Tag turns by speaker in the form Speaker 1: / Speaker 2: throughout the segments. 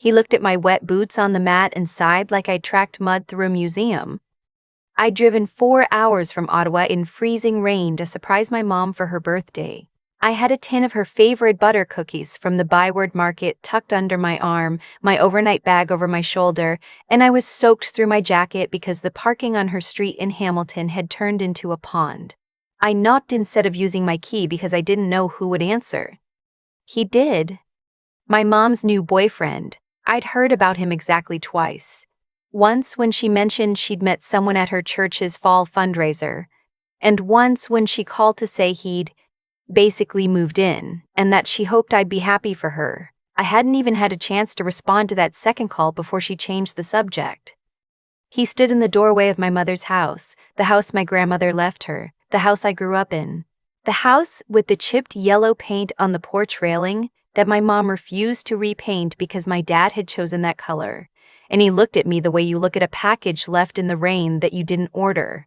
Speaker 1: He looked at my wet boots on the mat and sighed like I'd tracked mud through a museum. I'd driven 4 hours from Ottawa in freezing rain to surprise my mom for her birthday. I had a tin of her favorite butter cookies from the Byward Market tucked under my arm, my overnight bag over my shoulder, and I was soaked through my jacket because the parking on her street in Hamilton had turned into a pond. I knocked instead of using my key because I didn't know who would answer. He did. My mom's new boyfriend. I'd heard about him exactly twice. Once when she mentioned she'd met someone at her church's fall fundraiser, and once when she called to say he'd basically moved in, and that she hoped I'd be happy for her. I hadn't even had a chance to respond to that second call before she changed the subject. He stood in the doorway of my mother's house, the house my grandmother left her, the house I grew up in. The house with the chipped yellow paint on the porch railing that my mom refused to repaint because my dad had chosen that color. And he looked at me the way you look at a package left in the rain that you didn't order.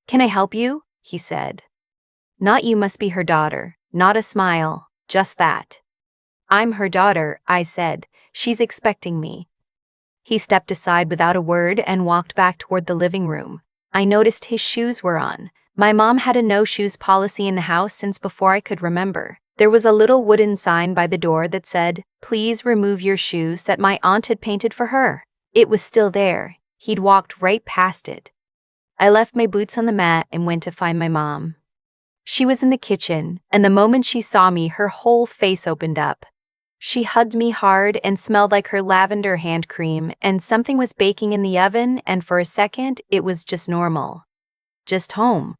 Speaker 1: "Can I help you?" he said. "Not you must be her daughter." Not a smile, just that. "I'm her daughter," I said. "She's expecting me." He stepped aside without a word and walked back toward the living room. I noticed his shoes were on. My mom had a no-shoes policy in the house since before I could remember. There was a little wooden sign by the door that said, "Please remove your shoes," that my aunt had painted for her. It was still there. He'd walked right past it. I left my boots on the mat and went to find my mom. She was in the kitchen, and the moment she saw me, her whole face opened up. She hugged me hard and smelled like her lavender hand cream, and something was baking in the oven, and for a second, it was just normal. "Just home."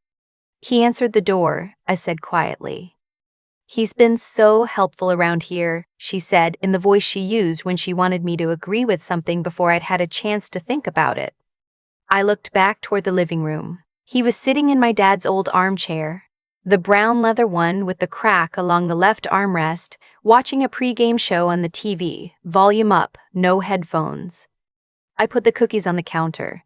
Speaker 1: "He answered the door," I said quietly. "He's been so helpful around here," she said in the voice she used when she wanted me to agree with something before I'd had a chance to think about it. I looked back toward the living room. He was sitting in my dad's old armchair, the brown leather one with the crack along the left armrest, watching a pre-game show on the TV, volume up, no headphones. I put the cookies on the counter.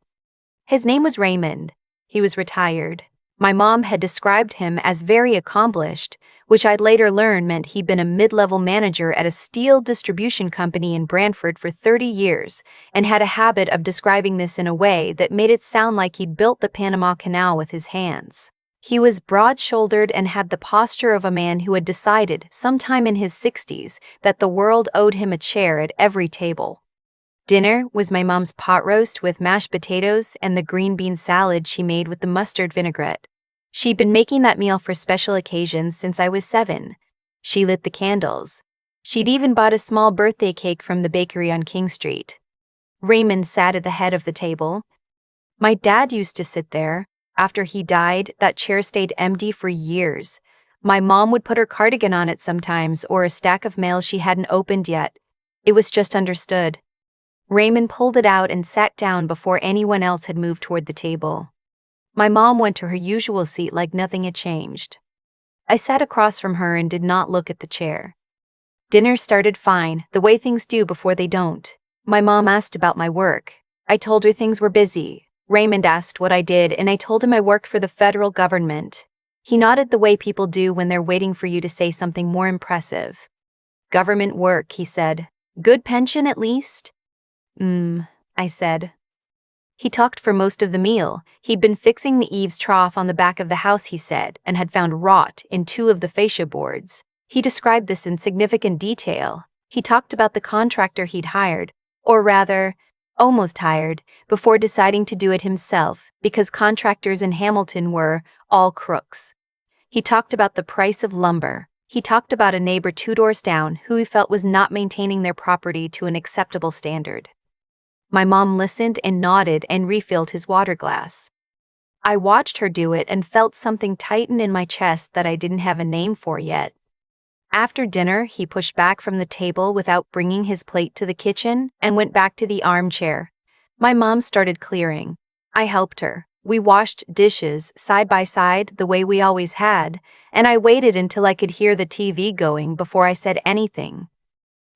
Speaker 1: His name was Raymond. He was retired. My mom had described him as very accomplished, which I'd later learn meant he'd been a mid-level manager at a steel distribution company in Brantford for 30 years, and had a habit of describing this in a way that made it sound like he'd built the Panama Canal with his hands. He was broad-shouldered and had the posture of a man who had decided, sometime in his 60s, that the world owed him a chair at every table. Dinner was my mom's pot roast with mashed potatoes and the green bean salad she made with the mustard vinaigrette. She'd been making that meal for special occasions since I was 7. She lit the candles. She'd even bought a small birthday cake from the bakery on King Street. Raymond sat at the head of the table. My dad used to sit there. After he died, that chair stayed empty for years. My mom would put her cardigan on it sometimes, or a stack of mail she hadn't opened yet. It was just understood. Raymond pulled it out and sat down before anyone else had moved toward the table. My mom went to her usual seat like nothing had changed. I sat across from her and did not look at the chair. Dinner started fine, the way things do before they don't. My mom asked about my work. I told her things were busy. Raymond asked what I did, and I told him I worked for the federal government. He nodded the way people do when they're waiting for you to say something more impressive. "Government work," he said. "Good pension at least?" I said. He talked for most of the meal. He'd been fixing the eaves trough on the back of the house, he said, and had found rot in 2 of the fascia boards. He described this in significant detail. He talked about the contractor he'd hired, or rather, almost hired, before deciding to do it himself, because contractors in Hamilton were all crooks. He talked about the price of lumber. He talked about a neighbor 2 doors down who he felt was not maintaining their property to an acceptable standard. My mom listened and nodded and refilled his water glass. I watched her do it and felt something tighten in my chest that I didn't have a name for yet. After dinner, he pushed back from the table without bringing his plate to the kitchen and went back to the armchair. My mom started clearing. I helped her. We washed dishes side by side the way we always had, and I waited until I could hear the TV going before I said anything.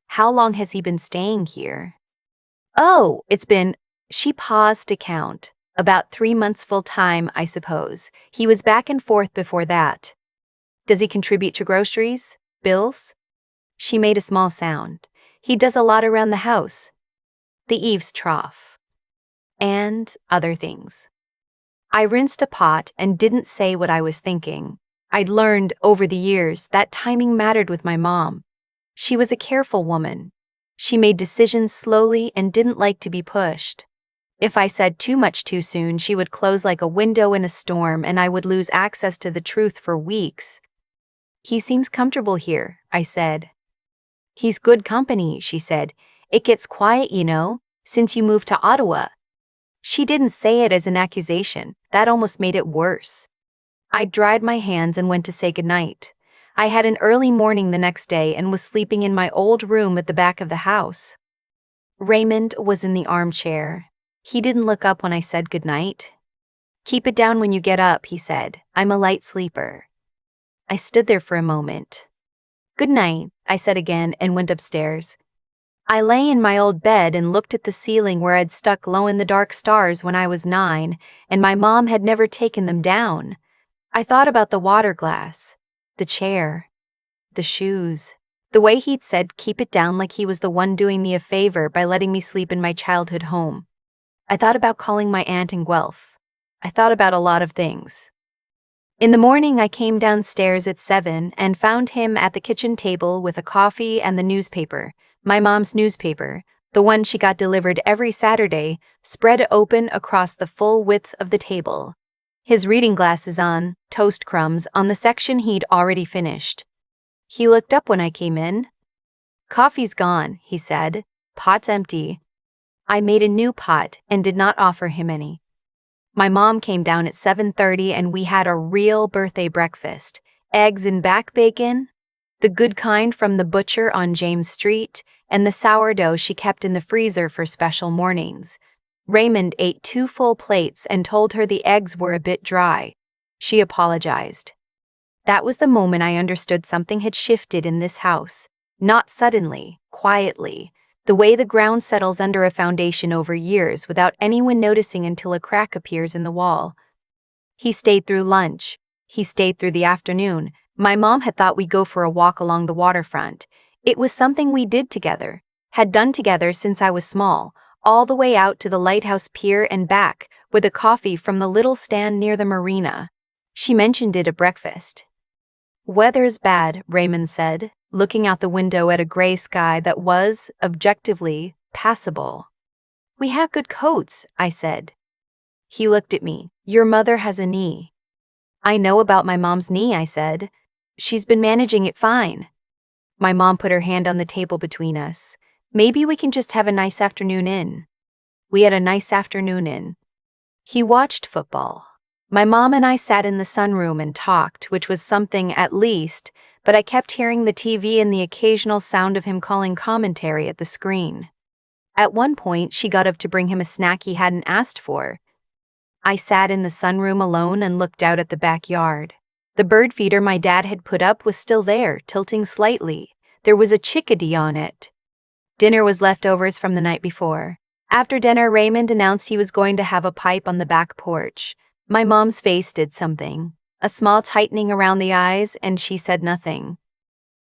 Speaker 1: "How long has he been staying here?" "Oh, it's been..." She paused to count. "About 3 months full-time, I suppose. He was back and forth before that." "Does he contribute to groceries? Bills?" She made a small sound. He does a lot around the house. The eaves trough. And other things. I rinsed a pot and didn't say what I was thinking. I'd learned over the years that timing mattered with my mom. She was a careful woman. She made decisions slowly and didn't like to be pushed. If I said too much too soon, she would close like a window in a storm and I would lose access to the truth for weeks. He seems comfortable here, I said. He's good company, she said. It gets quiet, since you moved to Ottawa. She didn't say it as an accusation. That almost made it worse. I dried my hands and went to say goodnight. I had an early morning the next day and was sleeping in my old room at the back of the house. Raymond was in the armchair. He didn't look up when I said goodnight. Keep it down when you get up, he said. I'm a light sleeper. I stood there for a moment. Good night, I said again and went upstairs. I lay in my old bed and looked at the ceiling where I'd stuck glow-in-the-dark stars when I was 9, and my mom had never taken them down. I thought about the water glass, the chair, the shoes, the way he'd said keep it down like he was the one doing me a favor by letting me sleep in my childhood home. I thought about calling my aunt in Guelph. I thought about a lot of things. In the morning, I came downstairs at 7 and found him at the kitchen table with a coffee and the newspaper, my mom's newspaper, the one she got delivered every Saturday, spread open across the full width of the table. His reading glasses on, toast crumbs on the section he'd already finished. He looked up when I came in. Coffee's gone, he said. Pot's empty. I made a new pot and did not offer him any. My mom came down at 7:30 and we had a real birthday breakfast. Eggs and back bacon, the good kind from the butcher on James Street, and the sourdough she kept in the freezer for special mornings. Raymond ate 2 full plates and told her the eggs were a bit dry. She apologized. That was the moment I understood something had shifted in this house. Not suddenly, quietly. The way the ground settles under a foundation over years without anyone noticing until a crack appears in the wall. He stayed through lunch. He stayed through the afternoon. My mom had thought we'd go for a walk along the waterfront. It was something we did together, had done together since I was small, all the way out to the lighthouse pier and back, with a coffee from the little stand near the marina. She mentioned it at breakfast. Weather's bad, Raymond said, looking out the window at a gray sky that was, objectively, passable. We have good coats, I said. He looked at me. Your mother has a knee. I know about my mom's knee, I said. She's been managing it fine. My mom put her hand on the table between us. Maybe we can just have a nice afternoon in. We had a nice afternoon in. He watched football. My mom and I sat in the sunroom and talked, which was something at least, but I kept hearing the TV and the occasional sound of him calling commentary at the screen. At one point, she got up to bring him a snack he hadn't asked for. I sat in the sunroom alone and looked out at the backyard. The bird feeder my dad had put up was still there, tilting slightly. There was a chickadee on it. Dinner was leftovers from the night before. After dinner, Raymond announced he was going to have a pipe on the back porch. My mom's face did something, a small tightening around the eyes, and she said nothing.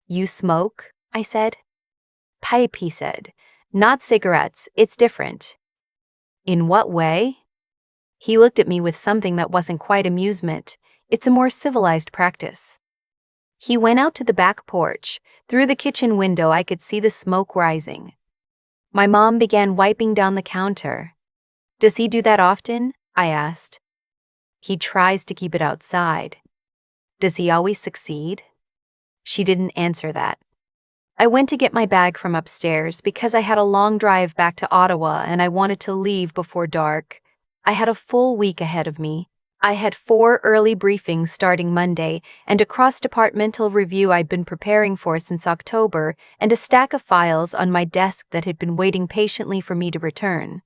Speaker 1: You smoke? I said. Pipe, he said. Not cigarettes, it's different. In what way? He looked at me with something that wasn't quite amusement. It's a more civilized practice. He went out to the back porch. Through the kitchen window, I could see the smoke rising. My mom began wiping down the counter. Does he do that often? I asked. He tries to keep it outside. Does he always succeed? She didn't answer that. I went to get my bag from upstairs because I had a long drive back to Ottawa and I wanted to leave before dark. I had a full week ahead of me. I had 4 early briefings starting Monday and a cross-departmental review I'd been preparing for since October and a stack of files on my desk that had been waiting patiently for me to return.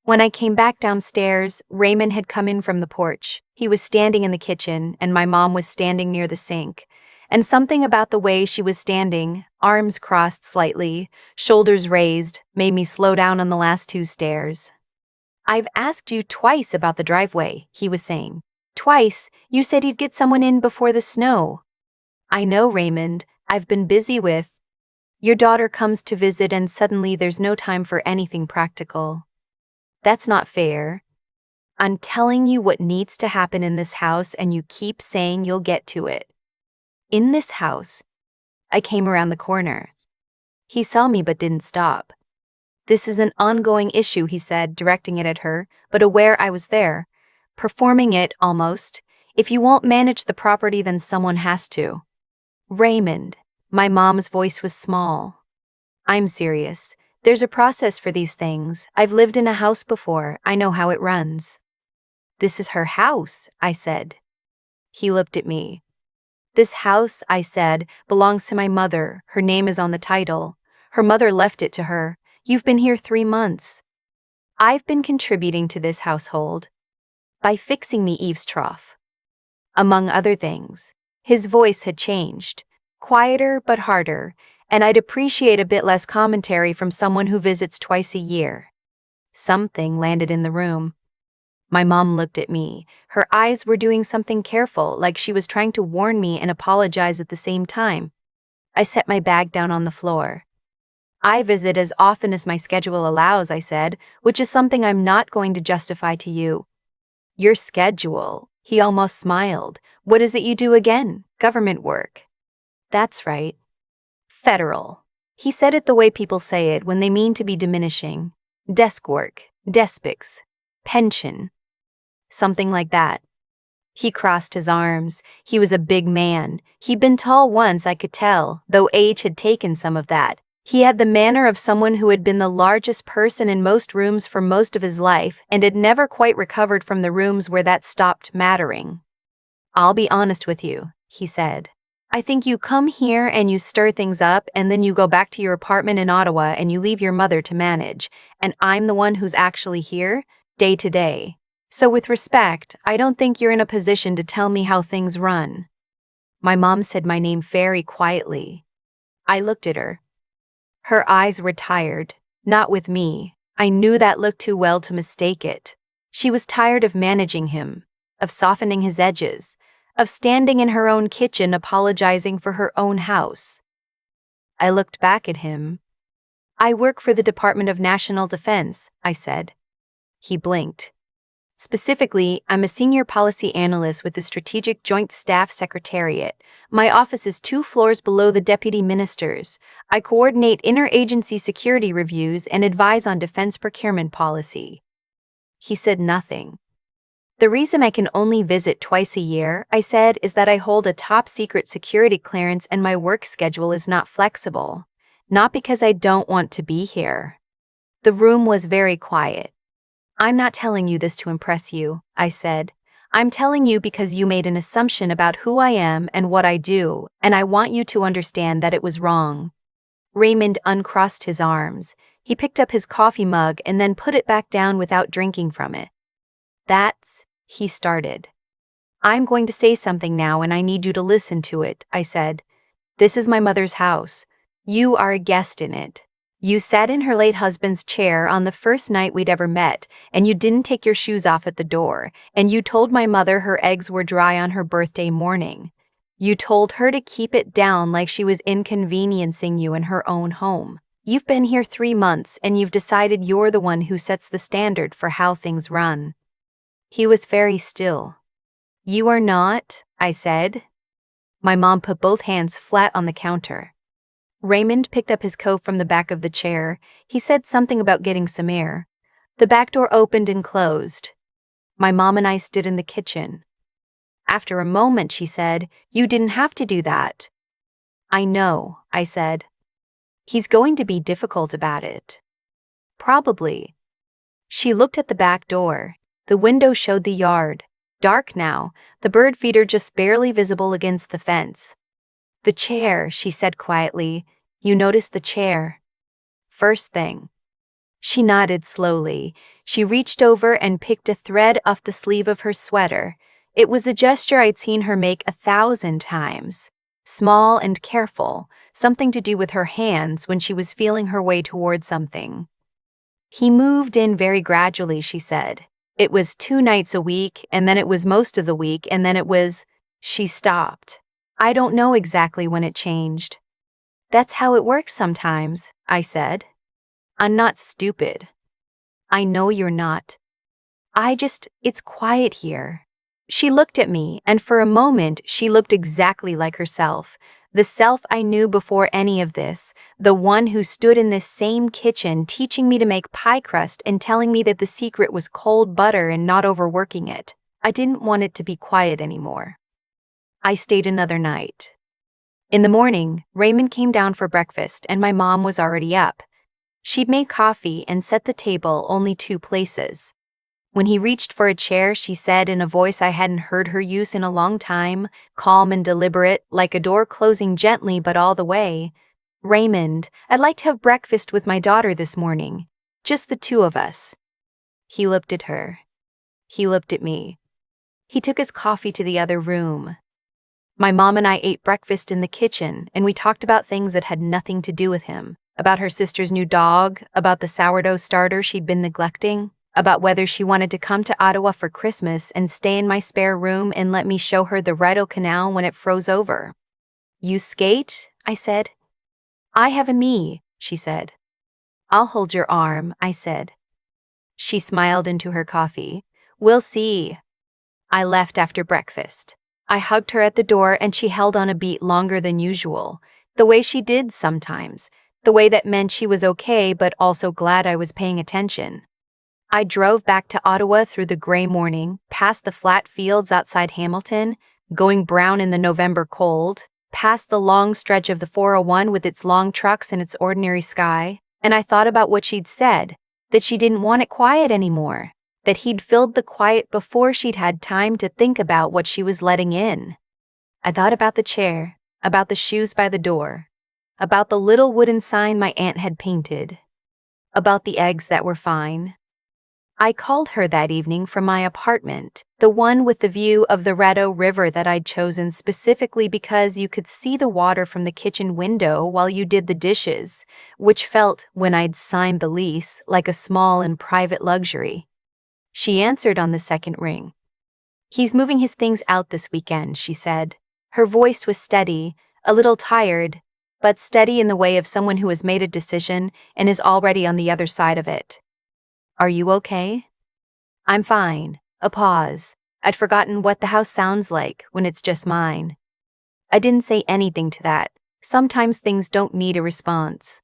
Speaker 1: When I came back downstairs, Raymond had come in from the porch. He was standing in the kitchen, and my mom was standing near the sink. And something about the way she was standing, arms crossed slightly, shoulders raised, made me slow down on the last 2 stairs. I've asked you twice about the driveway, he was saying. Twice, you said you'd get someone in before the snow. I know, Raymond. I've been busy with... Your daughter comes to visit and suddenly there's no time for anything practical. That's not fair. I'm telling you what needs to happen in this house and you keep saying you'll get to it. In this house. I came around the corner. He saw me but didn't stop. This is an ongoing issue, he said, directing it at her, but aware I was there. Performing it, almost. If you won't manage the property, then someone has to. Raymond. My mom's voice was small. I'm serious. There's a process for these things. I've lived in a house before. I know how it runs. This is her house, I said. He looked at me. This house, I said, belongs to my mother. Her name is on the title. Her mother left it to her. You've been here 3 months. I've been contributing to this household by fixing the eaves trough. Among other things, his voice had changed, quieter but harder, and I'd appreciate a bit less commentary from someone who visits twice a year. Something landed in the room. My mom looked at me. Her eyes were doing something careful, like she was trying to warn me and apologize at the same time. I set my bag down on the floor. I visit as often as my schedule allows, I said, which is something I'm not going to justify to you. Your schedule? He almost smiled. What is it you do again? Government work. That's right. Federal. He said it the way people say it when they mean to be diminishing. Desk work, despics, pension. Something like that. He crossed his arms. He was a big man. He'd been tall once, I could tell, though age had taken some of that. He had the manner of someone who had been the largest person in most rooms for most of his life and had never quite recovered from the rooms where that stopped mattering. I'll be honest with you, he said. I think you come here and you stir things up and then you go back to your apartment in Ottawa and you leave your mother to manage, and I'm the one who's actually here, day to day. So with respect, I don't think you're in a position to tell me how things run. My mom said my name very quietly. I looked at her. Her eyes were tired, not with me. I knew that look too well to mistake it. She was tired of managing him, of softening his edges, of standing in her own kitchen apologizing for her own house. I looked back at him. I work for the Department of National Defense, I said. He blinked. Specifically, I'm a senior policy analyst with the Strategic Joint Staff Secretariat. My office is 2 floors below the deputy ministers. I coordinate interagency security reviews and advise on defense procurement policy. He said nothing. The reason I can only visit twice a year, I said, is that I hold a top-secret security clearance and my work schedule is not flexible. Not because I don't want to be here. The room was very quiet. I'm not telling you this to impress you, I said. I'm telling you because you made an assumption about who I am and what I do, and I want you to understand that it was wrong. Raymond uncrossed his arms. He picked up his coffee mug and then put it back down without drinking from it. He started. I'm going to say something now and I need you to listen to it, I said. This is my mother's house. You are a guest in it. You sat in her late husband's chair on the first night we'd ever met, and you didn't take your shoes off at the door, and you told my mother her eggs were dry on her birthday morning. You told her to keep it down like she was inconveniencing you in her own home. You've been here 3 months, and you've decided you're the one who sets the standard for how things run. He was very still. You are not, I said. My mom put both hands flat on the counter. Raymond picked up his coat from the back of the chair. He said something about getting some air. The back door opened and closed. My mom and I stood in the kitchen. After a moment, she said, You didn't have to do that. I know, I said. He's going to be difficult about it. Probably. She looked at the back door. The window showed the yard. Dark now, the bird feeder just barely visible against the fence. The chair, she said quietly. You noticed the chair. First thing. She nodded slowly. She reached over and picked a thread off the sleeve of her sweater. It was a gesture I'd seen her make 1,000 times. Small and careful, something to do with her hands when she was feeling her way toward something. He moved in very gradually, she said. It was 2 nights a week, and then it was most of the week, and then it was... She stopped. I don't know exactly when it changed. That's how it works sometimes, I said. I'm not stupid. I know you're not. It's quiet here. She looked at me, and for a moment she looked exactly like herself, the self I knew before any of this, the one who stood in this same kitchen teaching me to make pie crust and telling me that the secret was cold butter and not overworking it. I didn't want it to be quiet anymore. I stayed another night. In the morning, Raymond came down for breakfast and my mom was already up. She'd made coffee and set the table only 2 places. When he reached for a chair, she said in a voice I hadn't heard her use in a long time, calm and deliberate, like a door closing gently but all the way, "Raymond, I'd like to have breakfast with my daughter this morning. Just the 2 of us." He looked at her. He looked at me. He took his coffee to the other room. My mom and I ate breakfast in the kitchen, and we talked about things that had nothing to do with him, about her sister's new dog, about the sourdough starter she'd been neglecting, about whether she wanted to come to Ottawa for Christmas and stay in my spare room and let me show her the Rideau Canal when it froze over. "You skate?" I said. "I have a knee," she said. "I'll hold your arm," I said. She smiled into her coffee. "We'll see." I left after breakfast. I hugged her at the door and she held on a beat longer than usual, the way she did sometimes, the way that meant she was okay but also glad I was paying attention. I drove back to Ottawa through the gray morning, past the flat fields outside Hamilton, going brown in the November cold, past the long stretch of the 401 with its long trucks and its ordinary sky, and I thought about what she'd said, that she didn't want it quiet anymore, that he'd filled the quiet before she'd had time to think about what she was letting in. I thought about the chair, about the shoes by the door, about the little wooden sign my aunt had painted, about the eggs that were fine. I called her that evening from my apartment, the one with the view of the Rideau River that I'd chosen specifically because you could see the water from the kitchen window while you did the dishes, which felt, when I'd signed the lease, like a small and private luxury. She answered on the second ring. "He's moving his things out this weekend," she said. Her voice was steady, a little tired, but steady in the way of someone who has made a decision and is already on the other side of it. "Are you okay?" "I'm fine." A pause. I'd forgotten what the house sounds like when it's just mine. I didn't say anything to that. Sometimes things don't need a response.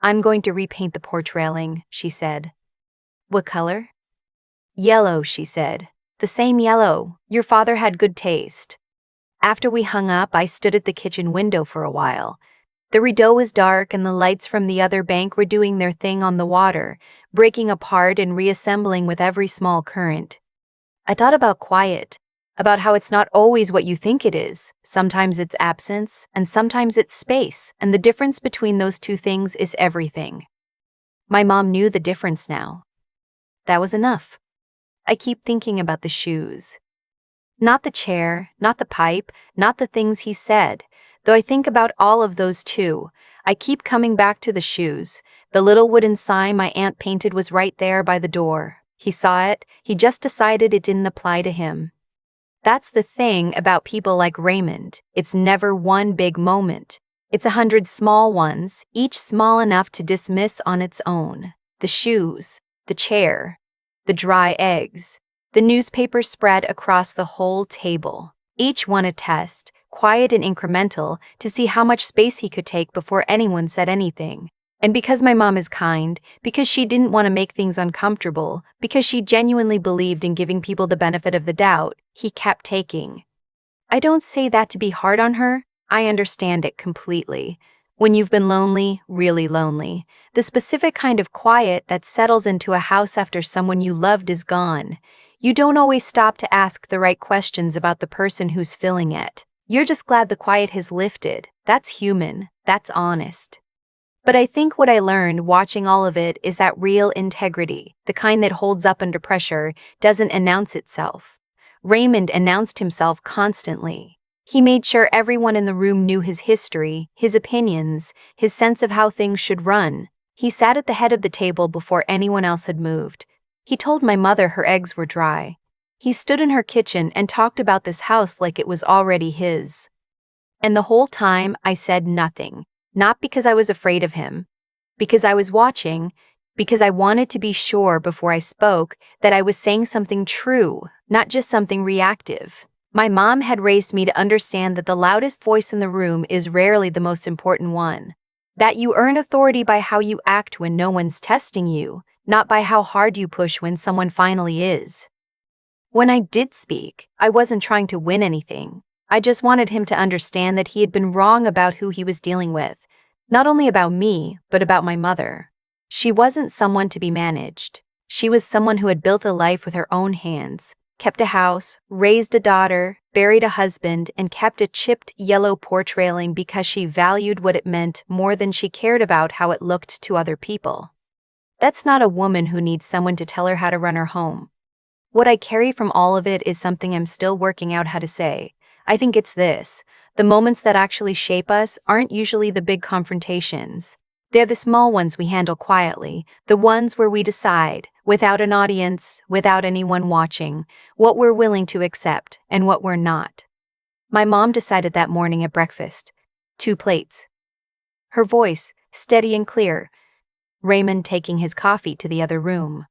Speaker 1: "I'm going to repaint the porch railing," she said. "What color?" "Yellow," she said. "The same yellow. Your father had good taste." After we hung up, I stood at the kitchen window for a while. The rideau was dark and the lights from the other bank were doing their thing on the water, breaking apart and reassembling with every small current. I thought about quiet, about how it's not always what you think it is. Sometimes it's absence, and sometimes it's space, and the difference between those 2 things is everything. My mom knew the difference now. That was enough. I keep thinking about the shoes. Not the chair, not the pipe, not the things he said. Though I think about all of those too, I keep coming back to the shoes. The little wooden sign my aunt painted was right there by the door. He saw it, he just decided it didn't apply to him. That's the thing about people like Raymond. It's never one big moment. It's 100 small ones, each small enough to dismiss on its own. The shoes, the chair, the dry eggs, the newspaper spread across the whole table. Each one a test, quiet and incremental, to see how much space he could take before anyone said anything. And because my mom is kind, because she didn't want to make things uncomfortable, because she genuinely believed in giving people the benefit of the doubt, he kept taking. I don't say that to be hard on her. I understand it completely. When you've been lonely, really lonely, the specific kind of quiet that settles into a house after someone you loved is gone. You don't always stop to ask the right questions about the person who's filling it. You're just glad the quiet has lifted. That's human. That's honest. But I think what I learned watching all of it is that real integrity, the kind that holds up under pressure, doesn't announce itself. Raymond announced himself constantly. He made sure everyone in the room knew his history, his opinions, his sense of how things should run. He sat at the head of the table before anyone else had moved. He told my mother her eggs were dry. He stood in her kitchen and talked about this house like it was already his. And the whole time I said nothing. Not because I was afraid of him, because I was watching, because I wanted to be sure before I spoke that I was saying something true, not just something reactive. My mom had raised me to understand that the loudest voice in the room is rarely the most important one. That you earn authority by how you act when no one's testing you, not by how hard you push when someone finally is. When I did speak, I wasn't trying to win anything. I just wanted him to understand that he had been wrong about who he was dealing with, not only about me, but about my mother. She wasn't someone to be managed. She was someone who had built a life with her own hands, kept a house, raised a daughter, buried a husband, and kept a chipped yellow porch railing because she valued what it meant more than she cared about how it looked to other people. That's not a woman who needs someone to tell her how to run her home. What I carry from all of it is something I'm still working out how to say. I think it's this: the moments that actually shape us aren't usually the big confrontations. They're the small ones we handle quietly, the ones where we decide, without an audience, without anyone watching, what we're willing to accept and what we're not. My mom decided that morning at breakfast. 2 plates. Her voice, steady and clear. Raymond taking his coffee to the other room.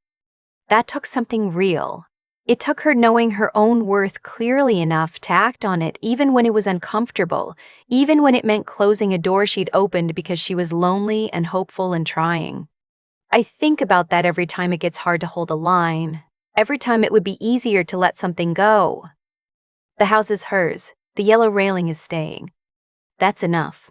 Speaker 1: That took something real. It took her knowing her own worth clearly enough to act on it even when it was uncomfortable, even when it meant closing a door she'd opened because she was lonely and hopeful and trying. I think about that every time it gets hard to hold a line, every time it would be easier to let something go. The house is hers, the yellow railing is staying. That's enough.